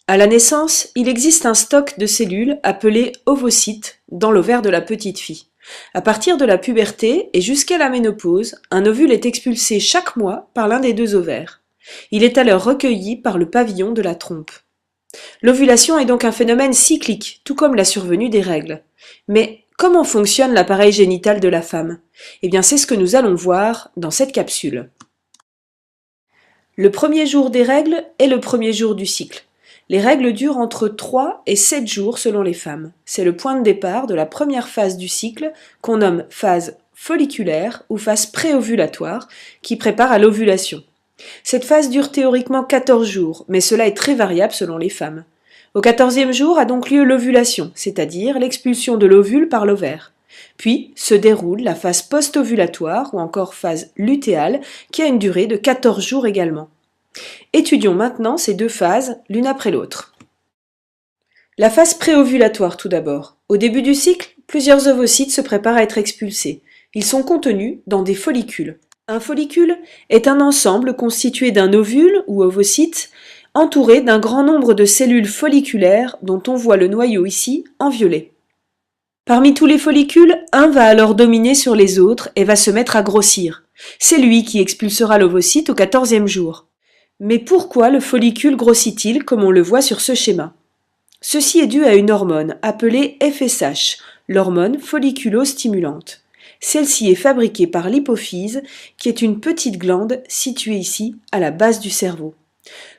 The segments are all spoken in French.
À la naissance, il existe un stock de cellules appelé ovocytes dans l'ovaire de la petite fille. À partir de la puberté et jusqu'à la ménopause, un ovule est expulsé chaque mois par l'un des deux ovaires. Il est alors recueilli par le pavillon de la trompe. L'ovulation est donc un phénomène cyclique, tout comme la survenue des règles. Mais comment fonctionne l'appareil génital de la femme? Eh bien, c'est ce que nous allons voir dans cette capsule. Le premier jour des règles est le premier jour du cycle. Les règles durent entre 3 et 7 jours selon les femmes. C'est le point de départ de la première phase du cycle qu'on nomme phase folliculaire ou phase préovulatoire qui prépare à l'ovulation. Cette phase dure théoriquement 14 jours, mais cela est très variable selon les femmes. Au 14e jour a donc lieu l'ovulation, c'est-à-dire l'expulsion de l'ovule par l'ovaire. Puis se déroule la phase post-ovulatoire ou encore phase lutéale qui a une durée de 14 jours également. Étudions maintenant ces deux phases l'une après l'autre. La phase préovulatoire tout d'abord. Au début du cycle, plusieurs ovocytes se préparent à être expulsés. Ils sont contenus dans des follicules. Un follicule est un ensemble constitué d'un ovule ou ovocyte entouré d'un grand nombre de cellules folliculaires dont on voit le noyau ici en violet. Parmi tous les follicules, un va alors dominer sur les autres et va se mettre à grossir. C'est lui qui expulsera l'ovocyte au 14e jour. Mais pourquoi le follicule grossit-il comme on le voit sur ce schéma? Ceci est dû à une hormone appelée FSH, l'hormone folliculostimulante. Celle-ci est fabriquée par l'hypophyse, qui est une petite glande située ici à la base du cerveau.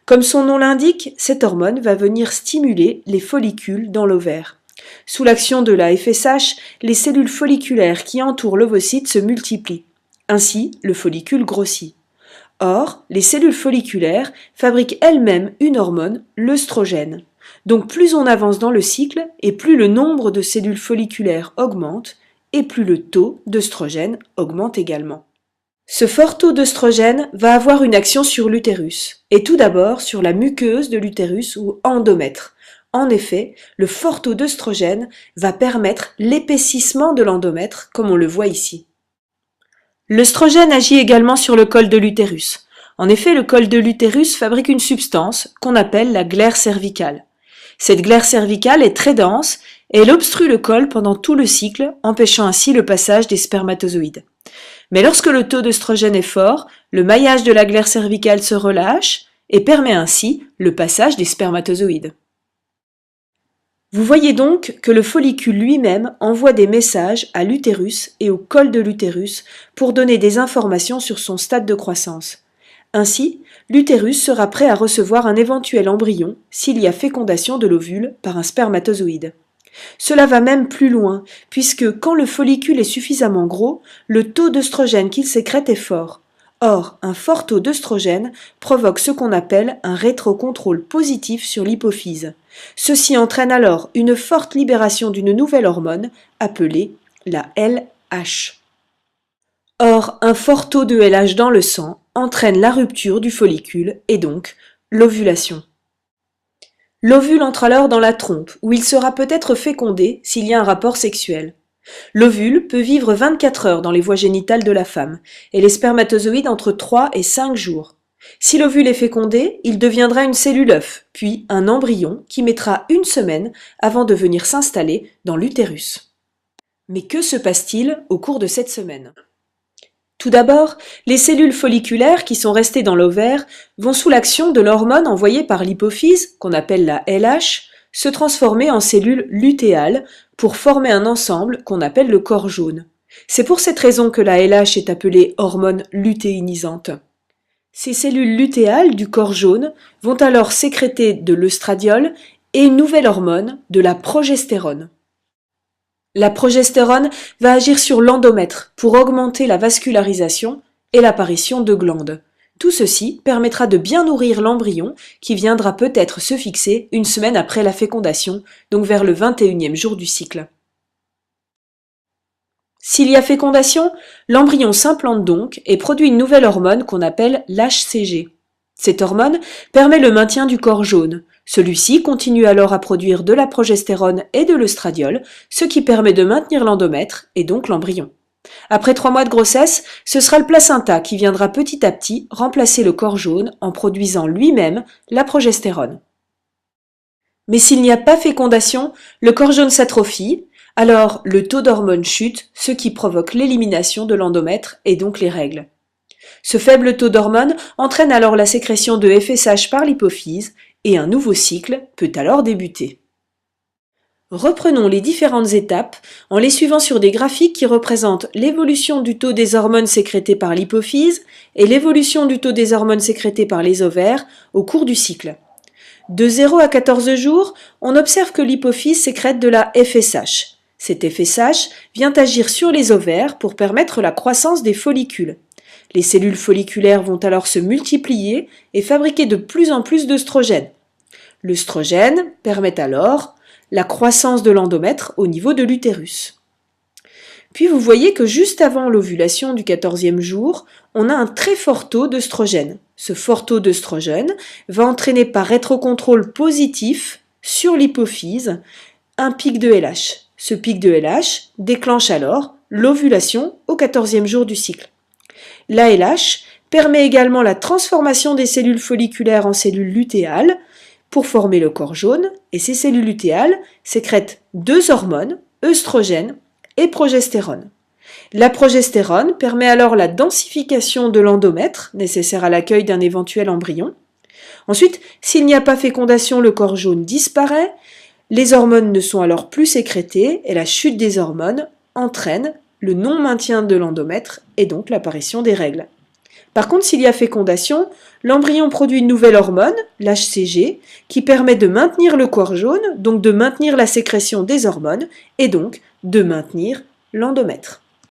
Comme son nom l'indique, cette hormone va venir stimuler les follicules dans l'ovaire. Sous l'action de la FSH, les cellules folliculaires qui entourent l'ovocyte se multiplient. Ainsi, le follicule grossit. Or, les cellules folliculaires fabriquent elles-mêmes une hormone, l'œstrogène. Donc plus on avance dans le cycle, et plus le nombre de cellules folliculaires augmente, et plus le taux d'œstrogène augmente également. Ce fort taux d'œstrogène va avoir une action sur l'utérus, et tout d'abord sur la muqueuse de l'utérus ou endomètre. En effet, le fort taux d'œstrogène va permettre l'épaississement de l'endomètre, comme on le voit ici. L'œstrogène agit également sur le col de l'utérus. En effet, le col de l'utérus fabrique une substance qu'on appelle la glaire cervicale. Cette glaire cervicale est très dense et elle obstrue le col pendant tout le cycle, empêchant ainsi le passage des spermatozoïdes. Mais lorsque le taux d'œstrogène est fort, le maillage de la glaire cervicale se relâche et permet ainsi le passage des spermatozoïdes. Vous voyez donc que le follicule lui-même envoie des messages à l'utérus et au col de l'utérus pour donner des informations sur son stade de croissance. Ainsi, l'utérus sera prêt à recevoir un éventuel embryon s'il y a fécondation de l'ovule par un spermatozoïde. Cela va même plus loin, puisque quand le follicule est suffisamment gros, le taux d'œstrogène qu'il sécrète est fort. Or, un fort taux d'œstrogène provoque ce qu'on appelle un rétrocontrôle positif sur l'hypophyse. Ceci entraîne alors une forte libération d'une nouvelle hormone appelée la LH. Or, un fort taux de LH dans le sang entraîne la rupture du follicule et donc l'ovulation. L'ovule entre alors dans la trompe, où il sera peut-être fécondé s'il y a un rapport sexuel. L'ovule peut vivre 24 heures dans les voies génitales de la femme, et les spermatozoïdes entre 3 et 5 jours. Si l'ovule est fécondé, il deviendra une cellule œuf, puis un embryon qui mettra 1 semaine avant de venir s'installer dans l'utérus. Mais que se passe-t-il au cours de cette semaine? Tout d'abord, les cellules folliculaires qui sont restées dans l'ovaire vont sous l'action de l'hormone envoyée par l'hypophyse, qu'on appelle la LH, se transformer en cellules lutéales pour former un ensemble qu'on appelle le corps jaune. C'est pour cette raison que la LH est appelée hormone lutéinisante. Ces cellules lutéales du corps jaune vont alors sécréter de l'œstradiol et une nouvelle hormone, de la progestérone. La progestérone va agir sur l'endomètre pour augmenter la vascularisation et l'apparition de glandes. Tout ceci permettra de bien nourrir l'embryon qui viendra peut-être se fixer 1 semaine après la fécondation, donc vers le 21e jour du cycle. S'il y a fécondation, l'embryon s'implante donc et produit une nouvelle hormone qu'on appelle l'HCG. Cette hormone permet le maintien du corps jaune. Celui-ci continue alors à produire de la progestérone et de l'œstradiol, ce qui permet de maintenir l'endomètre et donc l'embryon. Après 3 mois de grossesse, ce sera le placenta qui viendra petit à petit remplacer le corps jaune en produisant lui-même la progestérone. Mais s'il n'y a pas fécondation, le corps jaune s'atrophie, alors le taux d'hormones chute, ce qui provoque l'élimination de l'endomètre et donc les règles. Ce faible taux d'hormones entraîne alors la sécrétion de FSH par l'hypophyse et un nouveau cycle peut alors débuter. Reprenons les différentes étapes en les suivant sur des graphiques qui représentent l'évolution du taux des hormones sécrétées par l'hypophyse et l'évolution du taux des hormones sécrétées par les ovaires au cours du cycle. De 0 à 14 jours, on observe que l'hypophyse sécrète de la FSH. Cet FSH vient agir sur les ovaires pour permettre la croissance des follicules. Les cellules folliculaires vont alors se multiplier et fabriquer de plus en plus d'œstrogènes. L'œstrogène permet alors la croissance de l'endomètre au niveau de l'utérus. Puis vous voyez que juste avant l'ovulation du 14e jour, on a un très fort taux d'œstrogène. Ce fort taux d'œstrogène va entraîner par rétrocontrôle positif sur l'hypophyse un pic de LH. Ce pic de LH déclenche alors l'ovulation au 14e jour du cycle. L'ALH permet également la transformation des cellules folliculaires en cellules lutéales pour former le corps jaune, et ces cellules lutéales sécrètent deux hormones, œstrogène et progestérone. La progestérone permet alors la densification de l'endomètre, nécessaire à l'accueil d'un éventuel embryon. Ensuite, s'il n'y a pas fécondation, le corps jaune disparaît, les hormones ne sont alors plus sécrétées et la chute des hormones entraîne le non-maintien de l'endomètre et donc l'apparition des règles. Par contre, s'il y a fécondation, l'embryon produit une nouvelle hormone, l'HCG, qui permet de maintenir le corps jaune, donc de maintenir la sécrétion des hormones et donc de maintenir l'endomètre.